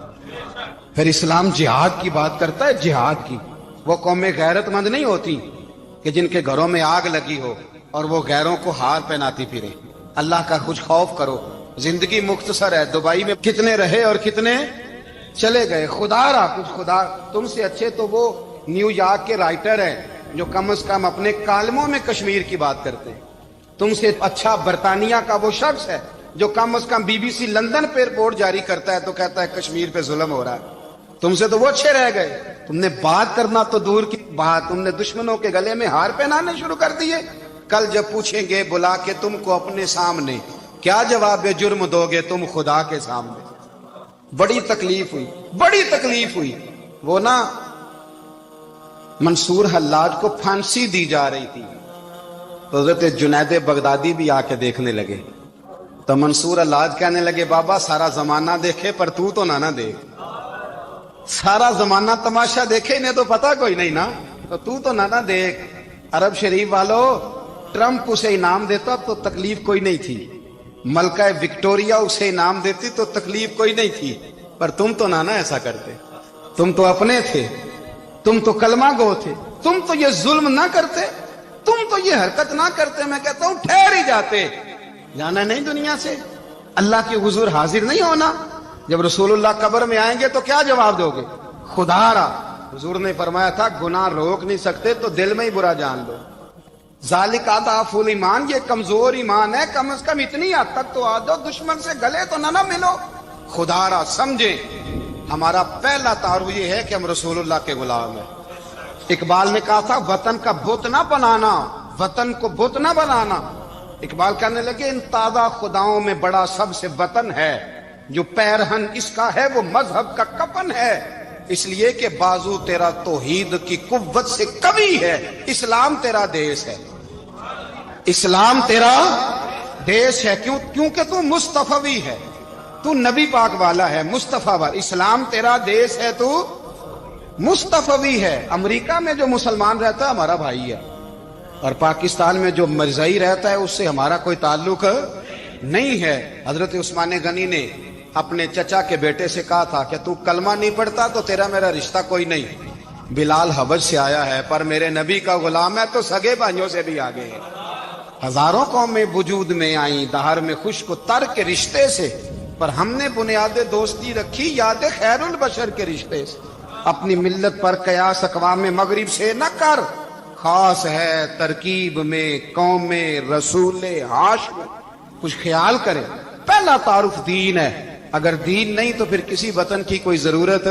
پھر اسلام جہاد کی بات کرتا ہے، جہاد کی۔ وہ قومیں غیرت مند نہیں ہوتی کہ جن کے گھروں میں آگ لگی ہو اور وہ غیروں کو ہار پہناتی پھرے۔ اللہ کا کچھ خوف کرو، زندگی مختصر ہے، دبئی میں کتنے رہے اور کتنے چلے گئے، خدا را کچھ خدا۔ تم سے اچھے تو وہ نیو یارک کے رائٹر ہیں جو کم از کم اپنے کالموں میں کشمیر کی بات کرتے ہیں، تم سے اچھا برطانیہ کا وہ شخص ہے جو کم از کم BBC لندن پہ رپورٹ جاری کرتا ہے تو کہتا ہے کشمیر پہ ظلم ہو رہا ہے۔ تم سے تو وہ اچھے رہ گئے، تم نے بات کرنا تو دور کی بات، تم نے دشمنوں کے گلے میں ہار پہنانے شروع کر دیے۔ کل جب پوچھیں گے بلا کے تم کو اپنے سامنے، کیا جواب جرم دو گے تم خدا کے سامنے؟ بڑی تکلیف ہوئی، بڑی تکلیف ہوئی۔ وہ نا منصور حلاج کو پھانسی دی جا رہی تھی، تو حضرت جنید بغدادی بھی آ کے دیکھنے لگے، تو منصور حلاج کہنے لگے بابا سارا زمانہ دیکھے پر تو نہ دیکھ، سارا زمانہ تماشا دیکھے انہیں تو پتا کوئی نہیں نا، تو نہ دیکھ۔ عرب شریف والو، ٹرمپ اسے انعام دیتا تو تکلیف کوئی نہیں تھی، ملکہ وکٹوریا اسے انعام دیتی تو تکلیف کوئی نہیں تھی، پر تم تو نہ ایسا کرتے، تم تو اپنے تھے، تم تو کلمہ گو تھے، تم تو یہ ظلم نہ کرتے، تم تو یہ حرکت نہ کرتے۔ میں کہتا ہوں ٹھہر ہی جاتے، جانا نہیں دنیا سے، اللہ کے حضور حاضر نہیں ہونا۔ جب رسول اللہ قبر میں آئیں گے تو کیا جواب دو گے؟ خدا را، حضور نے فرمایا تھا گناہ روک نہیں سکتے تو دل میں ہی برا جان لو۔ ذالک اضعف الایمان، یہ کمزور ایمان ہے، کم از کم اتنی حد تک تو آ جاؤ، دشمن سے گلے تو نہ ملو۔ خدا را سمجھیں، ہمارا پہلا تعارف یہ ہے کہ ہم رسول اللہ کے غلام ہیں۔ اقبال نے کہا تھا وطن کا بت نہ بنانا، وطن کو بت نہ بنانا۔ اقبال کہنے لگے ان تازہ خداؤں میں بڑا سب سے وطن ہے، جو پیرہن اس کا ہے وہ مذہب کا کفن ہے۔ اس لیے کہ بازو تیرا توحید کی قوت سے قوی ہے. اسلام تیرا دیس ہے, اسلام تیرا دیس ہے. کیونکہ تو مصطفی ہے, تو نبی پاک والا ہے, مصطفیٰ والا. اسلام تیرا دیس ہے, تو مصطفی ہے. امریکہ میں جو مسلمان رہتا ہے ہمارا بھائی ہے, اور پاکستان میں جو مرزائی رہتا ہے اس سے ہمارا کوئی تعلق نہیں ہے. حضرت عثمان غنی نے اپنے چچا کے بیٹے سے کہا تھا کہ تو کلمہ نہیں پڑھتا تو تیرا میرا رشتہ کوئی نہیں. بلال حبش سے آیا ہے پر میرے نبی کا غلام ہے, تو سگے بھائیوں سے بھی آگے ہے. ہزاروں قومیں وجود میں آئیں دہر میں خوش کو تر کے رشتے سے, پر ہم نے بنیاد دوستی رکھی یاد خیر البشر کے رشتے سے. اپنی ملت پر قیاس اقوام مغرب سے نہ کر, خاص ہے ترکیب میں قوم رسول ہاشم. کچھ خیال کرے, پہلا تعارف دین ہے, اگر دین نہیں تو پھر کسی وطن کی کوئی ضرورت.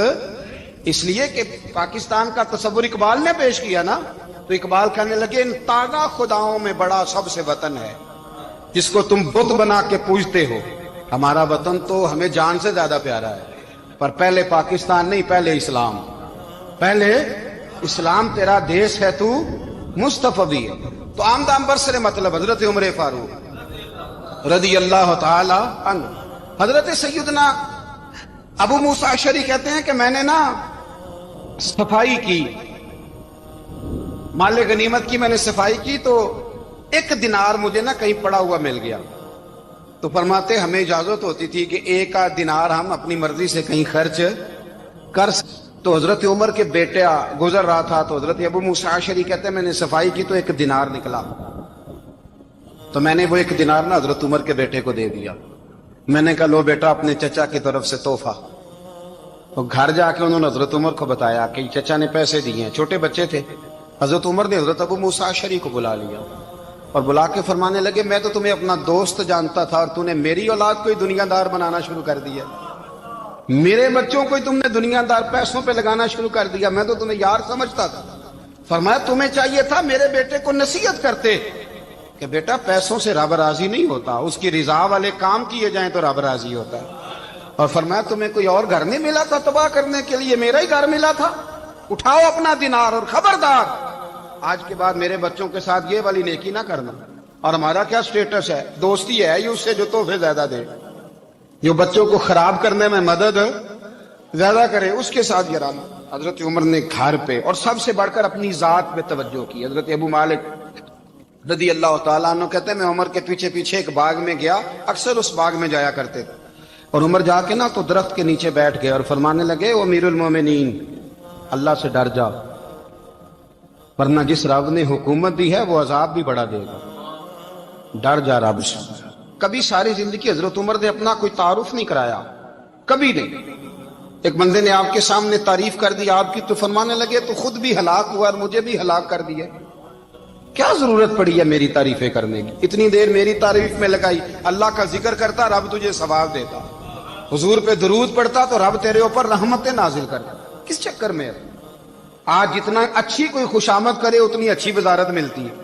اس لیے کہ پاکستان کا تصور اقبال نے پیش کیا نا, تو اقبال کہنے لگے ان تازہ خداؤں میں بڑا سب سے وطن ہے جس کو تم بت بنا کے پوجتے ہو. ہمارا وطن تو ہمیں جان سے زیادہ پیارا ہے, پر پہلے پاکستان نہیں, پہلے اسلام. پہلے اسلام تیرا دیس ہے, تو مصطفی ہے. تو آمدام برسر مطلب حضرت عمر فاروق رضی اللہ تعالی عنہ. حضرت سیدنا ابو موسیٰ اشعری کہتے ہیں کہ میں نے نا صفائی کی, مال غنیمت کی میں نے صفائی کی, تو ایک دینار مجھے نا کہیں پڑا ہوا مل گیا. تو فرماتے ہمیں اجازت ہوتی تھی کہ ایک آدھ دینار ہم اپنی مرضی سے کہیں خرچ کر. تو حضرت عمر کے بیٹا گزر رہا تھا, تو حضرت ابو موسیٰ اشعری کہتے ہیں میں نے صفائی کی تو ایک دینار نکلا, تو میں نے وہ ایک دینار نا حضرت عمر کے بیٹے کو دے دیا. میں نے کہا لو بیٹا اپنے چچا کی طرف سے تحفہ. تو گھر جا کے انہوں نے حضرت عمر کو بتایا کہ چچا نے پیسے دیے ہیں. چھوٹے بچے تھے. حضرت عمر نے حضرت ابو موسیٰ اشعری کو بلا لیا اور بلا کے فرمانے لگے میں تو تمہیں اپنا دوست جانتا تھا, اور تو نے میری اولاد کو ہی دنیا دار بنانا شروع کر دیا. میرے بچوں کو ہی تم نے دنیا دار پیسوں پہ لگانا شروع کر دیا. میں تو تمہیں یار سمجھتا تھا. فرمایا تمہیں چاہیے تھا میرے بیٹے کو نصیحت کرتے کہ بیٹا پیسوں سے رب راضی نہیں ہوتا, اس کی رضا والے کام کیے جائیں تو رب راضی ہوتا ہے. اور فرمایا تمہیں کوئی اور گھر نہیں ملا تھا تباہ کرنے کے لیے, میرا ہی گھر ملا تھا. اٹھاؤ اپنا دینار, اور خبردار آج کے بعد میرے بچوں کے ساتھ یہ والی نیکی نہ کرنا. اور ہمارا کیا سٹیٹس ہے, دوستی ہے یہ اس سے جو تحفے زیادہ دے, جو بچوں کو خراب کرنے میں مدد زیادہ کرے, اس کے ساتھ یہ رہنا. حضرت عمر نے گھر پہ اور سب سے بڑھ کر اپنی ذات پہ توجہ کی. حضرت ابو مالک رضی اللہ تعالیٰ عنہ کہتے ہیں میں عمر کے پیچھے پیچھے ایک باغ میں گیا, اکثر اس باغ میں جایا کرتے تھے. اور عمر جا کے نا تو درخت کے نیچے بیٹھ گئے اور فرمانے لگے او امیر المومنین اللہ سے ڈر جا, ورنہ جس رب نے حکومت دی ہے وہ عذاب بھی بڑا دے گا. ڈر جا رب سے. کبھی ساری زندگی حضرت عمر نے اپنا کوئی تعارف نہیں کرایا, کبھی نہیں. ایک بندے نے آپ کے سامنے تعریف کر دی آپ کی, تو فرمانے لگے تو خود بھی ہلاک ہوا اور مجھے بھی ہلاک کر دیا. کیا ضرورت پڑی ہے میری تعریفیں کرنے کی, اتنی دیر میری تعریف میں لگائی. اللہ کا ذکر کرتا رب تجھے ثواب دیتا, حضور پہ درود پڑھتا تو رب تیرے اوپر رحمتیں نازل کرتا. کس چکر میں؟ آج جتنا اچھی کوئی خوشامد کرے اتنی اچھی وزارت ملتی ہے,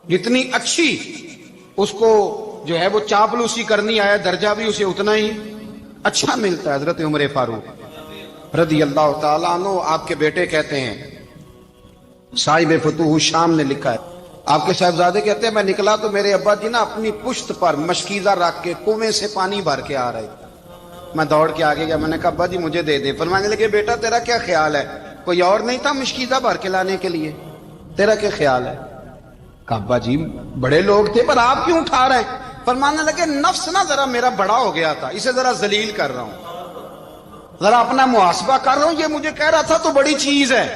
جتنی اچھی اس کو جو ہے وہ چاپلوسی کرنی آیا درجہ بھی اسے اتنا ہی اچھا ملتا ہے. حضرت عمر فاروق رضی اللہ تعالیٰ عنہ آپ کے بیٹے کہتے ہیں, صاحب فتوح الشام نے لکھا ہے, آپ کے صاحبزادے کہتے ہیں میں نکلا تو میرے ابا جی نا اپنی پشت پر مشکیزہ رکھ کے کنویں سے پانی بھر کے آ رہے. میں دوڑ کے آگے گیا, میں نے کہا ابا جی مجھے دے دے. فرمانے لگے بیٹا تیرا کیا خیال ہے, کوئی اور نہیں تھا مشکیزہ بھر کے لانے کے لیے, تیرا کیا خیال ہے؟ کہا ابا جی بڑے لوگ تھے پر آپ کیوں اٹھا رہے ہیں؟ فرمانے لگے نفس نا ذرا میرا بڑا ہو گیا تھا, اسے ذرا ذلیل کر رہا ہوں, ذرا اپنا محاسبہ کر رہا ہوں. یہ مجھے کہہ رہا تھا تو بڑی چیز ہے,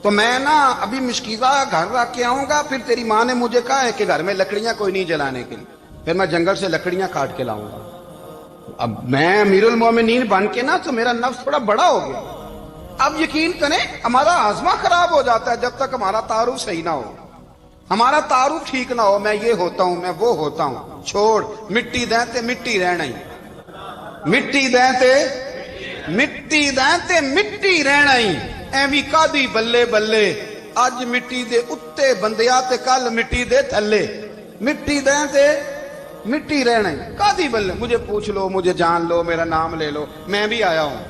تو میں نا ابھی مشکیزہ گھر رکھ کے آؤں گا, پھر تیری ماں نے مجھے کہا ہے کہ گھر میں لکڑیاں کوئی نہیں جلانے کے لیے, پھر میں جنگل سے لکڑیاں کاٹ کے لاؤں گا. اب میں امیر المومنین بن کے نا تو میرا نفس تھوڑا بڑا ہو گیا. اب یقین کریں ہمارا ہاضمہ خراب ہو جاتا ہے جب تک ہمارا تعارف صحیح نہ ہو, ہمارا تعارف ٹھیک نہ ہو. میں یہ ہوتا ہوں, میں وہ ہوتا ہوں, چھوڑ مٹی دیں تے مٹی رہنا ہی, مٹی دیں تے مٹی دیں تے مٹی رہنا ہی. ایویں کادی بلے بلے اج مٹی دے اتے بندیا تے کل مٹی دے تھلے, مٹی دیں تے مٹی رہنا ہی. کادی بلے, مجھے پوچھ لو, مجھے جان لو, میرا نام لے لو, میں بھی آیا ہوں,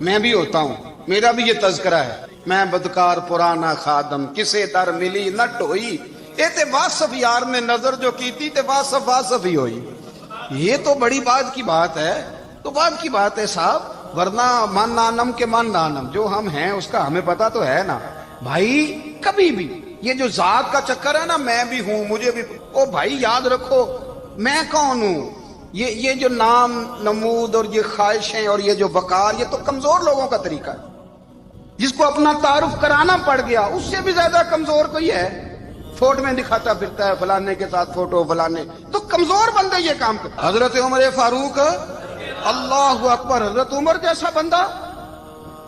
میں بھی ہوتا ہوں, میرا بھی یہ تذکرہ ہے، میں بدکار پرانا خادم کسے در ملی نہ ٹوئی، اے تے واصف یار نے نظر جو کی تھی تے واصف واصف ہی ہوئی۔ یہ تو بڑی بات کی بات ہے، تو بات کی بات ہے صاحب، ورنہ من نانم کے من نانم، جو ہم ہیں اس کا ہمیں پتا تو ہے نا بھائی۔ کبھی بھی یہ جو ذات کا چکر ہے نا، میں بھی ہوں مجھے بھی، او بھائی یاد رکھو میں کون ہوں۔ یہ جو نام نمود اور یہ خواہشیں اور یہ جو وقار، یہ تو کمزور لوگوں کا طریقہ ہے۔ جس کو اپنا تعارف کرانا پڑ گیا اس سے بھی زیادہ کمزور کوئی ہے؟ فوٹو میں دکھاتا پھرتا ہے فلانے کے ساتھ فوٹو، فلانے تو کمزور بندے یہ کام کرتے۔ حضرت عمر فاروق، اللہ اکبر، حضرت عمر جیسا بندہ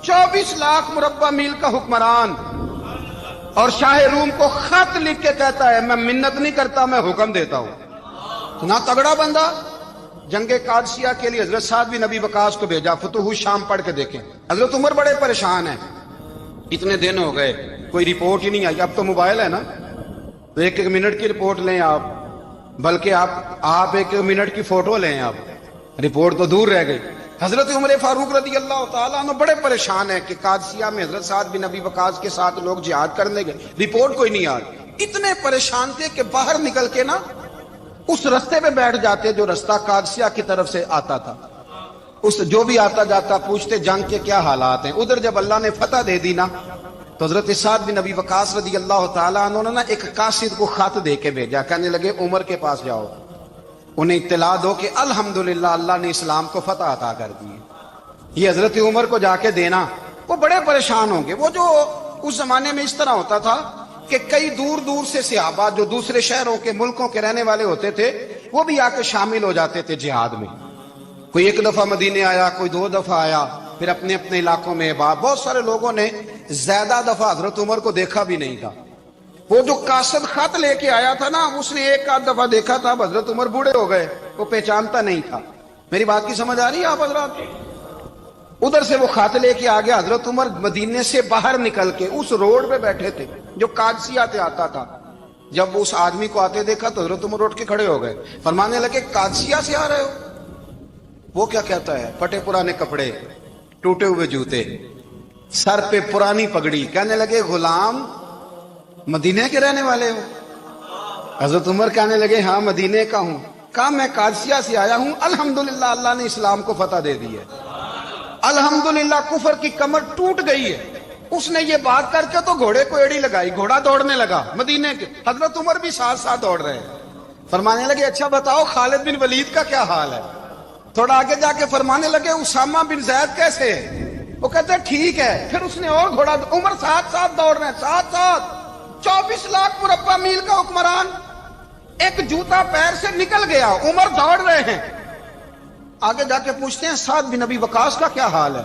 24 لاکھ مربع میل کا حکمران، اور شاہ روم کو خط لکھ کے کہتا ہے میں منت نہیں کرتا، میں حکم دیتا ہوں۔ اتنا تگڑا بندہ۔ جنگ قادسیہ کے لیے حضرت سعد بن ابی وقاص کو بھیجا، فتوح الشام پڑھ کے دیکھیں۔ حضرت عمر بڑے پریشان ہیں، اتنے دن ہو گئے کوئی رپورٹ ہی نہیں آئی۔ اب تو موبائل ہے نا، تو ایک منٹ کی رپورٹ لیں آپ، بلکہ آپ ایک منٹ کی فوٹو لیں، آپ رپورٹ تو دور رہ گئی۔ حضرت عمر فاروق رضی اللہ تعالیٰ عنہ بڑے پریشان ہیں کہ قادسیہ میں حضرت سعد بن ابی وقاص کے ساتھ لوگ جہاد کرنے گئے، رپورٹ کوئی نہیں آ رہی۔ اتنے پریشان تھے کہ باہر نکل کے نا اس رستے پہ بیٹھ جاتے جو رستہ قادسیہ کی طرف سے آتا تھا، اس جو بھی آتا جاتا پوچھتے جنگ کے کیا حالات ہیں۔ ادھر جب اللہ نے فتح دے دی نا، تو حضرت سعد بن ابی وقاص رضی اللہ تعالیٰ عنہ نے ایک قاصد کو خط دے کے بھیجا، کہنے لگے عمر کے پاس جاؤ، انہیں اطلاع دو کہ الحمدللہ اللہ نے اسلام کو فتح عطا کر دی۔ یہ حضرت عمر کو جا کے دینا، وہ بڑے پریشان ہوں گے۔ وہ جو اس زمانے میں اس طرح ہوتا تھا کہ کئی دور دور سے صحابہ جو دوسرے شہروں کے ملکوں کے رہنے والے ہوتے تھے، وہ بھی آ کے شامل ہو جاتے تھے جہاد میں۔ کوئی ایک دفعہ مدینے آیا، کوئی 2 دفعہ آیا، پھر اپنے اپنے علاقوں میں بہت سارے لوگوں نے زیادہ دفعہ حضرت عمر کو دیکھا بھی نہیں تھا۔ وہ جو قاصد خط لے کے آیا تھا نا، اس نے 1 دفعہ دیکھا تھا، حضرت عمر بوڑھے ہو گئے، وہ پہچانتا نہیں تھا۔ میری بات کی سمجھ آ رہی ہے آپ حضرات؟ ادھر سے وہ خط لے کے آ گیا۔ حضرت عمر مدینے سے باہر نکل کے اس روڈ پہ بیٹھے تھے جو قادسیہ سے آتا تھا۔ جب اس آدمی کو آتے دیکھا تو حضرت عمر اٹھ کے کھڑے ہو گئے، فرمانے لگے قادسیہ سے آ رہے ہو؟ وہ کیا کہتا ہے؟ پھٹے پرانے کپڑے، ٹوٹے ہوئے جوتے، سر پہ پرانی پگڑی، کہنے لگے غلام مدینے کے رہنے والے ہو؟ حضرت عمر کہنے لگے ہاں مدینے کا ہوں۔ کہا میں قادسیہ سے آیا ہوں، الحمدللہ اللہ نے اسلام کو فتح دے دی ہے، الحمدللہ کفر کی کمر ٹوٹ گئی ہے۔ اس نے یہ بات کر کے تو گھوڑے کو ایڑی لگائی، گھوڑا دوڑنے لگا مدینے کے، حضرت عمر بھی ساتھ ساتھ دوڑ رہے ہیں۔ فرمانے لگے اچھا بتاؤ خالد بن ولید کا کیا حال ہے؟ تھوڑا آگے جا کے فرمانے لگے اسامہ بن زید کیسے ہے؟ وہ کہتے ہیں ٹھیک ہے۔ پھر اس نے اور گھوڑا، عمر ساتھ ساتھ دوڑ رہے ہیں، ساتھ ساتھ 24 لاکھ مربع میل کا حکمران، ایک جوتا پیر سے نکل گیا، عمر دوڑ رہے ہیں۔ آگے جا کے پوچھتے ہیں سعد بن ابی وقاص کا کیا حال ہے؟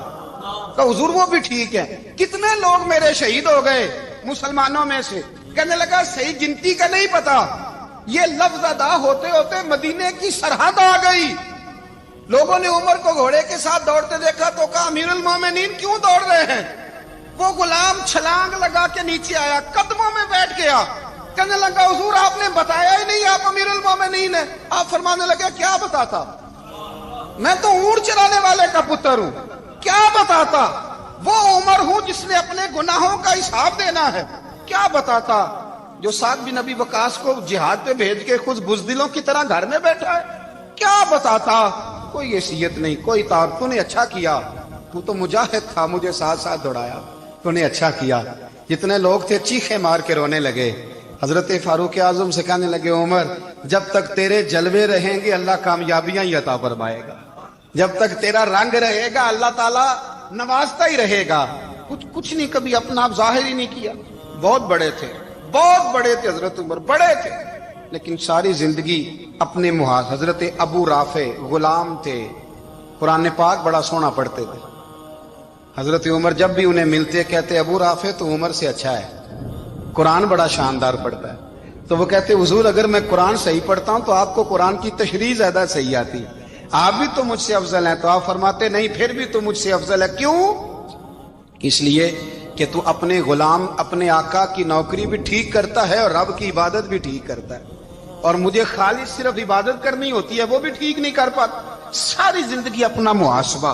کہ حضور وہ بھی ٹھیک ہے۔ کتنے لوگ میرے شہید ہو گئے مسلمانوں میں سے؟ کہنے لگا صحیح گنتی کا نہیں پتا، یہ لفظ ادا ہوتے ہوتے مدینے کی سرحد آ گئی۔ لوگوں نے عمر کو گھوڑے کے ساتھ دوڑتے دیکھا تو کہا امیر المومنین کیوں دوڑ رہے ہیں؟ وہ غلام چھلانگ لگا کے نیچے آیا، قدموں میں بیٹھ گیا، کہنے لگا حضور آپ نے بتایا ہی نہیں آپ امیر المومنین ہیں۔ آپ فرمانے لگے کیا بتاتا؟ میں تو اونٹ چرانے والے کا پتر ہوں، کیا بتاتا؟ وہ عمر ہوں جس نے اپنے گناہوں کا حساب دینا ہے، کیا بتاتا؟ جو سعد بن ابی وقاص کو جہاد پہ بھیج کے خود بزدلوں کی طرح گھر میں بیٹھا ہے، کیا بتاتا؟ کوئی حیثیت نہیں، کوئی تعارف۔ تو نے اچھا کیا، تو تو مجاہد تھا، مجھے ساتھ ساتھ دوڑایا، تو نے اچھا کیا۔ جتنے لوگ تھے چیخے مار کے رونے لگے۔ حضرت فاروق اعظم سے کہنے لگے عمر جب تک تیرے جلوے رہیں گے اللہ کامیابیاں ہی عطا فرمائے گا، جب تک تیرا رنگ رہے گا اللہ تعالیٰ نوازتا ہی رہے گا۔ کچھ نہیں، کبھی اپنا آپ ظاہر ہی نہیں کیا۔ بہت بڑے تھے، بہت بڑے تھے حضرت عمر، بڑے تھے، لیکن ساری زندگی اپنے محاذ۔ حضرت ابو رافع غلام تھے، قرآن پاک بڑا سونا پڑھتے تھے۔ حضرت عمر جب بھی انہیں ملتے کہتے ابو رافع تو عمر سے اچھا ہے، قرآن بڑا شاندار پڑھتا ہے۔ تو وہ کہتے حضور اگر میں قرآن صحیح پڑھتا ہوں تو آپ کو قرآن کی تشریح زیادہ صحیح آتی، آپ بھی تو مجھ سے افضل ہیں۔ تو آپ فرماتے نہیں پھر بھی تو مجھ سے افضل ہے۔ کیوں؟ اس لیے کہ تو اپنے غلام اپنے آقا کی نوکری بھی ٹھیک کرتا ہے اور رب کی عبادت بھی ٹھیک کرتا ہے، اور مجھے خالص صرف عبادت کرنی ہوتی ہے وہ بھی ٹھیک نہیں کر پاتا۔ ساری زندگی اپنا محاسبہ،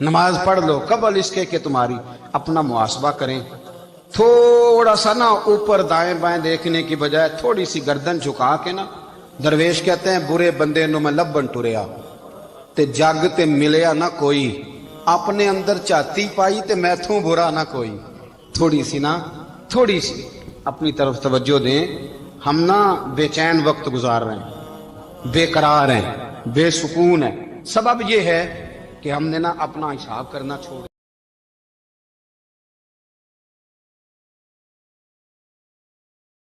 نماز پڑھ لو قبل اس کے کہ تمہاری اپنا محاسبہ کریں. تھوڑا سا نا اوپر دائیں بائیں دیکھنے کی بجائے تھوڑی سی گردن جھکا کے نا، درویش کہتے ہیں برے بندے نو میں لبن ٹریا تے جگ تے ملیا نہ کوئی، اپنے اندر چاتی پائی تے میں تھوں برا نہ کوئی. تھوڑی سی نا، تھوڑی سی اپنی طرف توجہ دیں. ہم نا بے چین وقت گزار رہے ہیں، بے قرار ہیں، بے سکون ہیں. سبب یہ ہے کہ ہم نے نا اپنا حساب کرنا چھوڑ دیا.